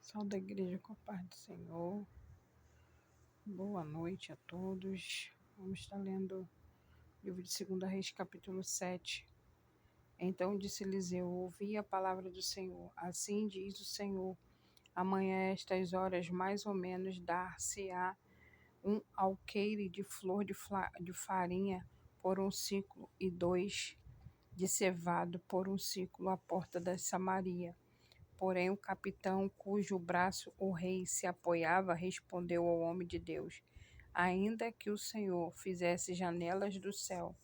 Pessoal da igreja, com a paz do Senhor. Boa noite a todos. Vamos estar lendo o livro de 2 Reis, capítulo 7. Então disse Eliseu: ouvi a palavra do Senhor. Assim diz o Senhor: amanhã, a estas horas, mais ou menos, dar-se-á um alqueire de flor de farinha por um ciclo, e 2 de cevado por um ciclo à porta da Samaria. Porém, o capitão, cujo braço o rei se apoiava, respondeu ao homem de Deus: ainda que o Senhor fizesse janelas do céu,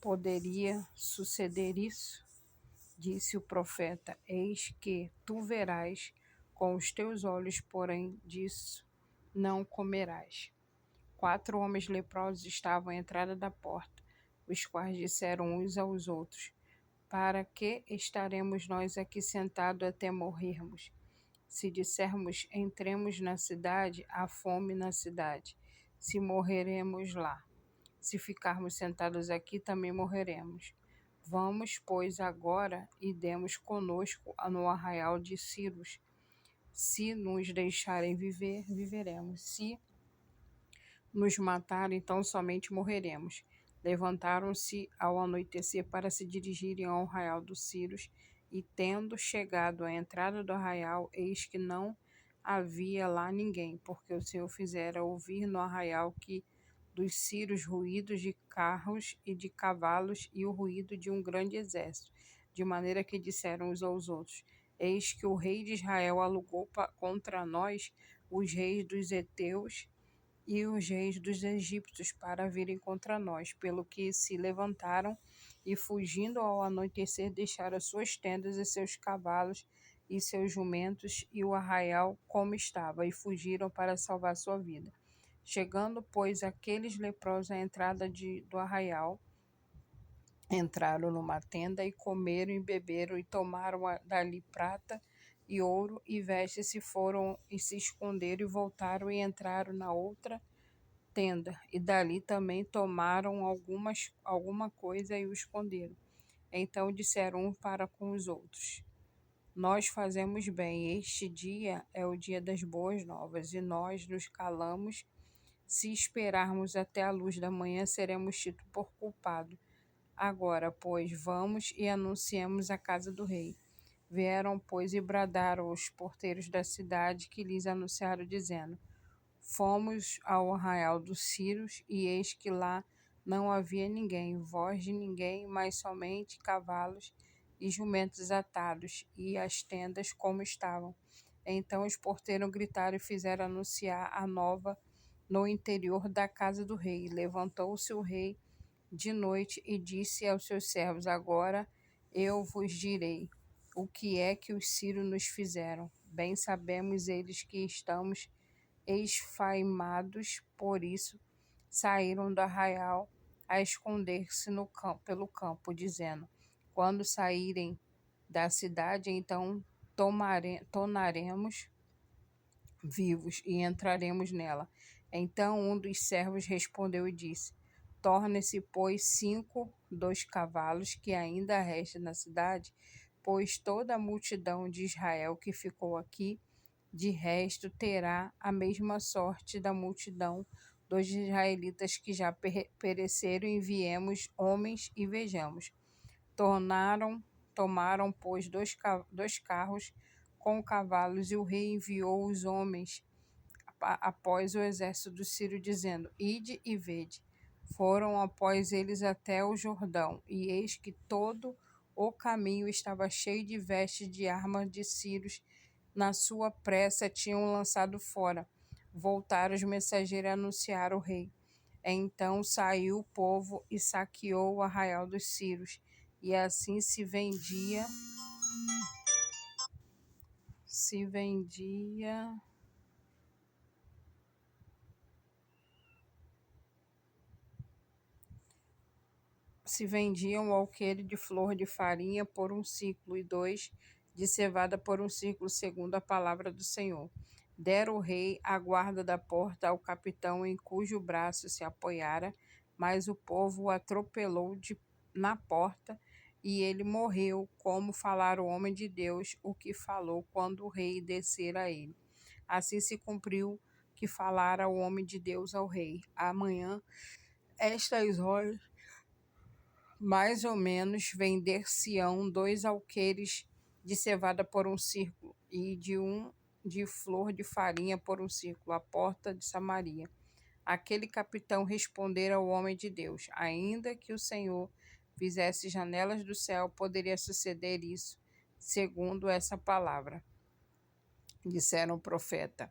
poderia suceder isso? Disse o profeta: eis que tu verás com os teus olhos, porém disso não comerás. 4 homens leprosos estavam à entrada da porta, os quais disseram uns aos outros: para que estaremos nós aqui sentados até morrermos? Se dissermos: entremos na cidade, há fome na cidade, se morreremos lá. Se ficarmos sentados aqui, também morreremos. Vamos, pois, agora e demos conosco no arraial de Círios. Se nos deixarem viver, viveremos. Se nos matarem, então somente morreremos. Levantaram-se ao anoitecer para se dirigirem ao arraial dos Círios, e tendo chegado à entrada do arraial, eis que não havia lá ninguém, porque o Senhor fizera ouvir no arraial que dos Círios ruídos de carros e de cavalos e o ruído de um grande exército, de maneira que disseram uns aos outros: eis que o rei de Israel alugou contra nós os reis dos heteus e os reis dos egípcios para virem contra nós, pelo que se levantaram e, fugindo ao anoitecer, deixaram suas tendas e seus cavalos e seus jumentos e o arraial como estava, e fugiram para salvar sua vida. Chegando, pois, aqueles leprosos à entrada do arraial, entraram numa tenda e comeram e beberam e tomaram dali prata e ouro e vestes, se foram e se esconderam e voltaram e entraram na outra tenda, e dali também tomaram alguma coisa e o esconderam. Então disseram uns para com os outros: nós fazemos bem, este dia é o dia das boas novas, e nós nos calamos. Se esperarmos até a luz da manhã, seremos tidos por culpados. Agora, pois, vamos e anunciemos a casa do rei. Vieram, pois, e bradaram os porteiros da cidade, que lhes anunciaram, dizendo: fomos ao arraial dos Círios, e eis que lá não havia ninguém, voz de ninguém, mas somente cavalos e jumentos atados, e as tendas como estavam. Então os porteiros gritaram e fizeram anunciar a nova no interior da casa do rei. Levantou-se o rei de noite e disse aos seus servos: agora eu vos direi o que é que os sírios nos fizeram. Bem sabemos eles que estamos esfaimados, por isso saíram do arraial a esconder-se pelo campo, dizendo: quando saírem da cidade, então tornaremos vivos e entraremos nela. Então um dos servos respondeu e disse: torne-se, pois, 5 dos cavalos que ainda restam na cidade, pois toda a multidão de Israel que ficou aqui, de resto, terá a mesma sorte da multidão dos israelitas que já pereceram. Enviemos homens e vejamos. Tomaram, pois, dois carros com cavalos, e o rei enviou os homens após o exército do Sírio, dizendo: ide e vede. Foram após eles até o Jordão, e eis que todo o caminho estava cheio de vestes de armas de sírios. Na sua pressa tinham lançado fora. Voltaram os mensageiros a anunciar o rei. Então saiu o povo e saqueou o arraial dos sírios, e assim se vendia um alqueire de flor de farinha por um ciclo, e 2 de cevada por um ciclo, segundo a palavra do Senhor. Deram o rei a guarda da porta ao capitão em cujo braço se apoiara, mas o povo o atropelou na porta e ele morreu, como falara o homem de Deus, o que falou quando o rei descer a ele. Assim se cumpriu que falara o homem de Deus ao rei. Amanhã, estas horas, mais ou menos, vender-se-ão 2 alqueires de cevada por um círculo, e de flor de farinha por um círculo, à porta de Samaria. Aquele capitão respondera ao homem de Deus: ainda que o Senhor fizesse janelas do céu, poderia suceder isso, segundo essa palavra. Disseram o profeta: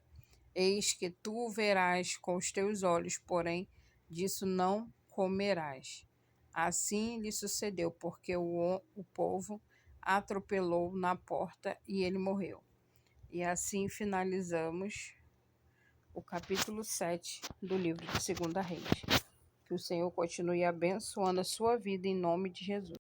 eis que tu o verás com os teus olhos, porém disso não comerás. Assim lhe sucedeu, porque o povo atropelou na porta e ele morreu. E assim finalizamos o capítulo 7 do livro de 2 Reis. Que o Senhor continue abençoando a sua vida em nome de Jesus.